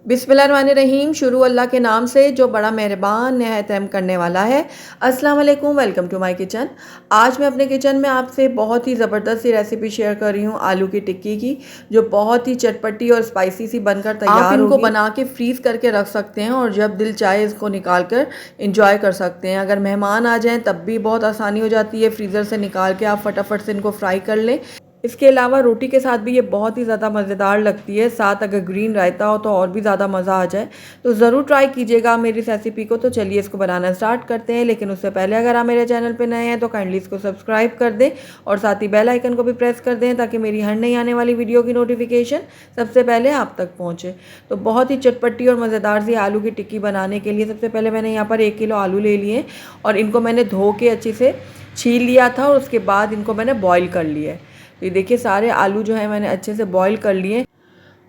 बिस्मिल्लाहिर्रहमानिर्रहीम। शुरू अल्लाह के नाम से जो बड़ा मेहरबान नहायत रहम करने वाला है। अस्सलाम वालेकुम, वेलकम टू माय किचन। आज मैं अपने किचन में आपसे बहुत ही ज़बरदस्त सी रेसिपी शेयर कर रही हूँ आलू की टिक्की की, जो बहुत ही चटपटी और स्पाइसी सी बनकर तैयार होगी। आप इनको बना के फ्रीज़ करके रख सकते हैं और जब दिल चाहे इसको निकाल कर इंजॉय कर सकते हैं। अगर मेहमान आ जाएँ तब भी बहुत आसानी हो जाती है, फ्रीज़र से निकाल के आप फटाफट से इनको फ्राई कर लें। इसके अलावा रोटी के साथ भी ये बहुत ही ज़्यादा मज़ेदार लगती है। साथ अगर ग्रीन रायता हो तो और भी ज़्यादा मज़ा आ जाए। तो ज़रूर ट्राई कीजिएगा मेरी इस रेसिपी को। तो चलिए इसको बनाना स्टार्ट करते हैं, लेकिन उससे पहले अगर आप मेरे चैनल पे नए हैं तो काइंडली इसको सब्सक्राइब कर दें और साथ ही बेल आइकन को भी प्रेस कर दें ताकि मेरी हर नई आने वाली वीडियो की नोटिफिकेशन सबसे पहले आप तक पहुँचे। तो बहुत ही चटपटी और मज़ेदार सी आलू की टिक्की बनाने के लिए सबसे पहले मैंने यहाँ पर 1 किलो आलू ले लिए और इनको मैंने धो के अच्छे से छील लिया था और उसके बाद इनको मैंने बॉईल कर लिया है। तो ये देखिए सारे आलू जो है मैंने अच्छे से बॉईल कर लिए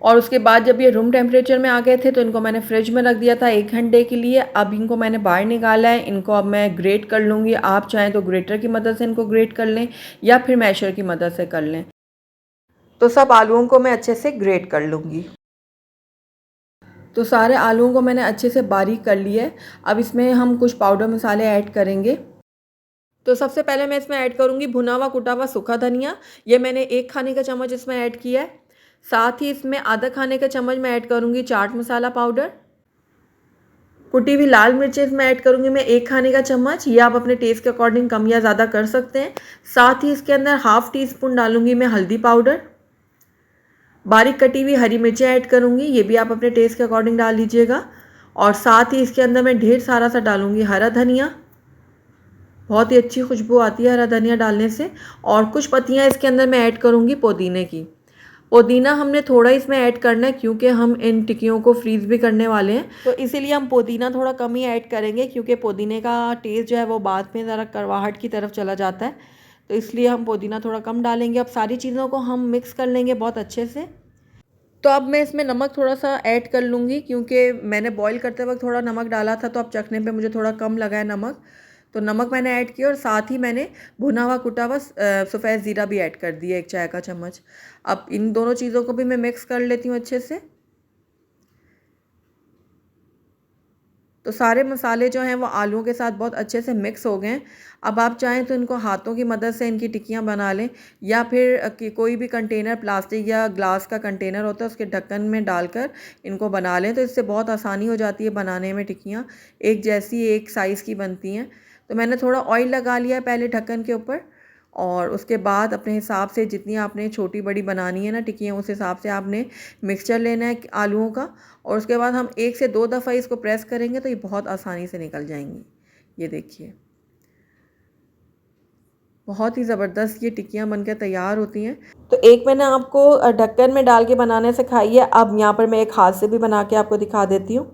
और उसके बाद जब ये रूम टेम्परेचर में आ गए थे तो इनको मैंने फ्रिज में रख दिया था 1 घंटे के लिए। अब इनको मैंने बाहर निकाला है। इनको अब मैं ग्रेट कर लूँगी। आप चाहें तो ग्रेटर की मदद से इनको ग्रेट कर लें या फिर मैशर की मदद से कर लें। तो सब आलूओं को मैं अच्छे से ग्रेट कर लूँगी। तो सारे आलूओं को मैंने अच्छे से बारीक कर लिया है। अब इसमें हम कुछ पाउडर मसाले ऐड करेंगे। तो सबसे पहले मैं इसमें ऐड करूँगी भुना हुआ कुटा हुआ सूखा धनिया। ये मैंने 1 खाने का चम्मच इसमें ऐड किया है। साथ ही इसमें आधा खाने का चम्मच मैं ऐड करूँगी चाट मसाला पाउडर। कुटी हुई लाल मिर्चें इसमें ऐड करूँगी मैं 1 खाने का चम्मच। ये आप अपने टेस्ट के अकॉर्डिंग कम या ज़्यादा कर सकते हैं। साथ ही इसके अंदर ½ टीस्पून डालूँगी मैं हल्दी पाउडर। बारीक कटी हुई हरी मिर्चें ऐड करूँगी, ये भी आप अपने टेस्ट के अकॉर्डिंग डाल लीजिएगा। और साथ ही इसके अंदर मैं ढेर सारा सा डालूँगी हरा धनिया। बहुत ही अच्छी खुशबू आती है हरा धनिया डालने से। और कुछ पत्तियां इसके अंदर मैं ऐड करूँगी पुदीने की। पुदीना हमने थोड़ा इसमें ऐड करना है क्योंकि हम इन टिक्कियों को फ्रीज़ भी करने वाले हैं, तो इसीलिए हम पुदीना थोड़ा कम ही ऐड करेंगे क्योंकि पुदीने का टेस्ट जो है वो बाद में ज़रा कड़वाहट की तरफ चला जाता है। तो इसलिए हम पुदीना थोड़ा कम डालेंगे। अब सारी चीज़ों को हम मिक्स कर लेंगे बहुत अच्छे से। तो अब मैं इसमें नमक थोड़ा सा ऐड कर लूँगी क्योंकि मैंने बॉईल करते वक्त थोड़ा नमक डाला था, तो अब चखने पे मुझे थोड़ा कम लगा है नमक। तो नमक मैंने ऐड किया और साथ ही मैंने भुना हुआ कुटा हुआ सफ़ेद ज़ीरा भी ऐड कर दिया 1 चाय का चम्मच। अब इन दोनों चीज़ों को भी मैं मिक्स कर लेती हूँ अच्छे से। तो सारे मसाले जो हैं वो आलूओं के साथ बहुत अच्छे से मिक्स हो गए हैं। अब आप चाहें तो इनको हाथों की मदद से इनकी टिक्कियाँ बना लें या फिर कोई भी कंटेनर प्लास्टिक या ग्लास का कंटेनर होता है उसके ढक्कन में डालकर इनको बना लें। तो इससे बहुत आसानी हो जाती है बनाने में। टिक्कियाँ एक जैसी एक साइज़ की बनती हैं। तो मैंने थोड़ा ऑयल लगा लिया है पहले ढक्कन के ऊपर और उसके बाद अपने हिसाब से जितनी आपने छोटी बड़ी बनानी है ना टिक्कियाँ, उस हिसाब से आपने मिक्सचर लेना है आलूओं का। और उसके बाद हम 1 से 2 दफ़ा इसको प्रेस करेंगे तो ये बहुत आसानी से निकल जाएंगी। ये देखिए बहुत ही ज़बरदस्त ये टिक्कियाँ बनकर तैयार होती हैं। तो एक मैंने आपको ढक्कन में डाल के बनाने सिखाई है। अब यहाँ पर मैं एक हाथ से भी बना के आपको दिखा देती हूँ।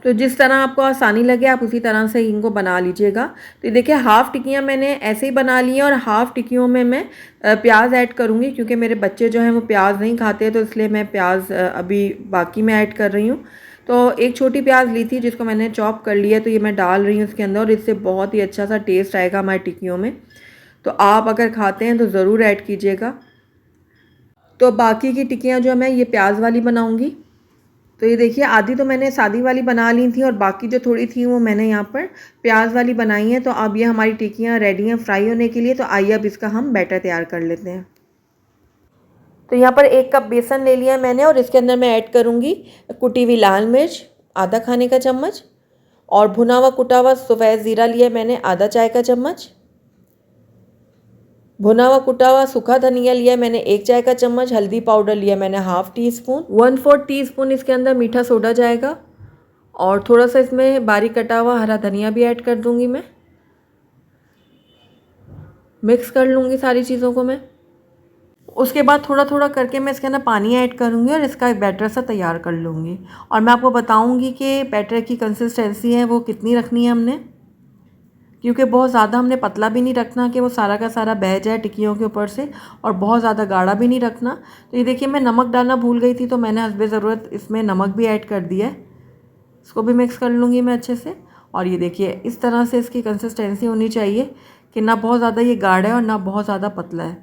तो जिस तरह आपको आसानी लगे आप उसी तरह से इनको बना लीजिएगा। तो ये देखिए हाफ़ टिक्कियाँ मैंने ऐसे ही बना ली हैं और हाफ़ टिक्कियों में मैं प्याज ऐड करूँगी क्योंकि मेरे बच्चे जो हैं वो प्याज नहीं खाते, तो इसलिए मैं प्याज अभी बाकी में ऐड कर रही हूँ। तो एक छोटी प्याज ली थी जिसको मैंने चॉप कर लिया, तो ये मैं डाल रही हूँ इसके अंदर और इससे बहुत ही अच्छा सा टेस्ट आएगा हमारी टिक्कियों में। तो आप अगर खाते हैं तो ज़रूर ऐड कीजिएगा। तो बाकी की टिक्कियाँ जो मैं ये प्याज वाली बनाऊँगी। तो ये देखिए आधी तो मैंने सादी वाली बना ली थी और बाकी जो थोड़ी थी वो मैंने यहाँ पर प्याज वाली बनाई है। तो अब ये हमारी टिक्कियाँ रेडी हैं फ्राई होने के लिए। तो आइए अब इसका हम बैटर तैयार कर लेते हैं। तो यहाँ पर 1 कप बेसन ले लिया है मैंने और इसके अंदर मैं ऐड करूँगी कुटी हुई लाल मिर्च आधा खाने का चम्मच और भुना हुआ कुटा हुआ सफ़ेद ज़ीरा लिया है मैंने आधा चाय का चम्मच। भुना हुआ कुटा हुआ सूखा धनिया लिया मैंने 1 चाय का चम्मच। हल्दी पाउडर लिया मैंने ½ टीस्पून। 1/4 टीस्पून इसके अंदर मीठा सोडा जाएगा और थोड़ा सा इसमें बारीक कटा हुआ हरा धनिया भी ऐड कर दूंगी मैं। मिक्स कर लूँगी सारी चीज़ों को मैं। उसके बाद थोड़ा थोड़ा करके मैं इसके अंदर पानी ऐड करूँगी और इसका एक बैटर सा तैयार कर लूँगी और मैं आपको बताऊँगी कि बैटर की कंसिस्टेंसी है वो कितनी रखनी है हमने, क्योंकि बहुत ज़्यादा हमने पतला भी नहीं रखना कि वो सारा का सारा बह जाए टिक्कियों के ऊपर से, और बहुत ज़्यादा गाढ़ा भी नहीं रखना। तो ये देखिए मैं नमक डालना भूल गई थी तो मैंने हस्बे ज़रूरत इसमें नमक भी ऐड कर दिया है। इसको भी मिक्स कर लूँगी मैं अच्छे से। और ये देखिए इस तरह से इसकी कंसिस्टेंसी होनी चाहिए कि ना बहुत ज़्यादा ये गाढ़ा है और ना बहुत ज़्यादा पतला है।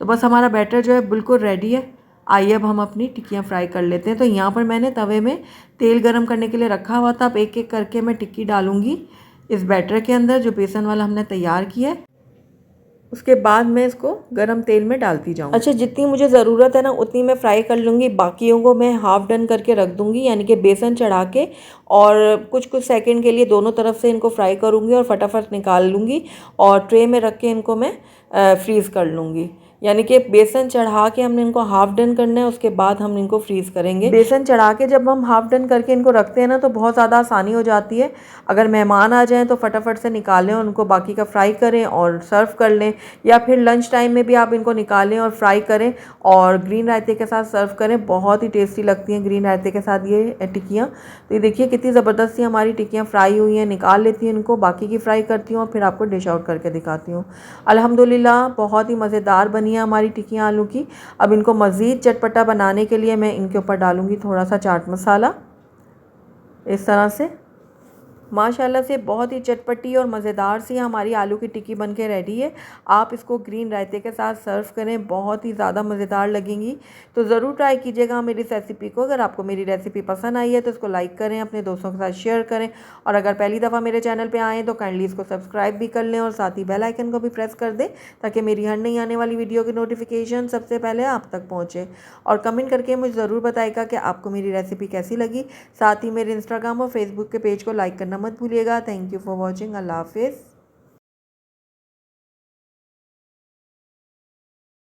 तो बस हमारा बैटर जो है बिल्कुल रेडी है। आइए अब हम अपनी टिक्कियाँ फ्राई कर लेते हैं। तो यहाँ पर मैंने तवे में तेल गरम करने के लिए रखा हुआ था। अब एक एक करके मैं टिक्की डालूँगी इस बैटर के अंदर जो बेसन वाला हमने तैयार किया है। उसके बाद मैं इसको गरम तेल में डालती जाऊँ। अच्छा, जितनी मुझे ज़रूरत है ना उतनी मैं फ्राई कर लूँगी, बाकियों को मैं हाफ़ डन करके रख दूँगी, यानी कि बेसन चढ़ा के और कुछ कुछ सेकंड के लिए दोनों तरफ से इनको फ्राई करूँगी और फटाफट निकाल लूँगी और ट्रे में रख के इनको मैं फ्रीज़ कर लूँगी। यानी कि बेसन चढ़ा के हमने इनको हाफ़ डन करना है, उसके बाद हम इनको फ्रीज़ करेंगे। बेसन चढ़ा के जब हम हाफ़ डन करके इनको रखते हैं ना तो बहुत ज़्यादा आसानी हो जाती है। अगर मेहमान आ जाएँ तो फटाफट से निकालें और उनको बाकी का फ्राई करें और सर्व कर लें, या फिर लंच टाइम में भी आप इनको निकालें और फ्राई करें और ग्रीन रायते के साथ सर्व करें। बहुत ही टेस्टी लगती हैं ग्रीन रायते के साथ ये टिक्कियाँ। तो ये देखिए कितनी ज़बरदस्ती हमारी टिक्कियाँ फ्राई हुई हैं। निकाल लेती हूँ इनको, बाकी की फ्राई करती हूँ और फिर आपको डिश आउट करके दिखाती हूँ। अल्हम्दुलिल्लाह बहुत ही मज़ेदार बनी है हमारी टिक्कियाँ आलू की। अब इनको मज़ीद चटपटा बनाने के लिए मैं इनके ऊपर डालूँगी थोड़ा सा चाट मसाला, इस तरह से। माशाल्लाह से बहुत ही चटपटी और मज़ेदार सी हमारी आलू की टिक्की बनके रेडी है। आप इसको ग्रीन रायते के साथ सर्व करें, बहुत ही ज़्यादा मज़ेदार लगेंगी। तो ज़रूर ट्राई कीजिएगा मेरी इस रेसिपी को। अगर आपको मेरी रेसिपी पसंद आई है तो इसको लाइक करें, अपने दोस्तों के साथ शेयर करें और अगर पहली दफ़ा मेरे चैनल पर आएँ तो काइंडली इसको सब्सक्राइब भी कर लें और साथ ही बेल आइकन को भी प्रेस कर दें ताकि मेरी हर नई आने वाली वीडियो की नोटिफिकेशन सबसे पहले आप तक पहुँचे। और कमेंट करके मुझे ज़रूर बताइएगा कि आपको मेरी रेसिपी कैसी लगी। साथ ही मेरे इंस्टाग्राम और फेसबुक के पेज को लाइक करना मत भूलिएगा। Thank you for watching. अल्लाह हाफिज़।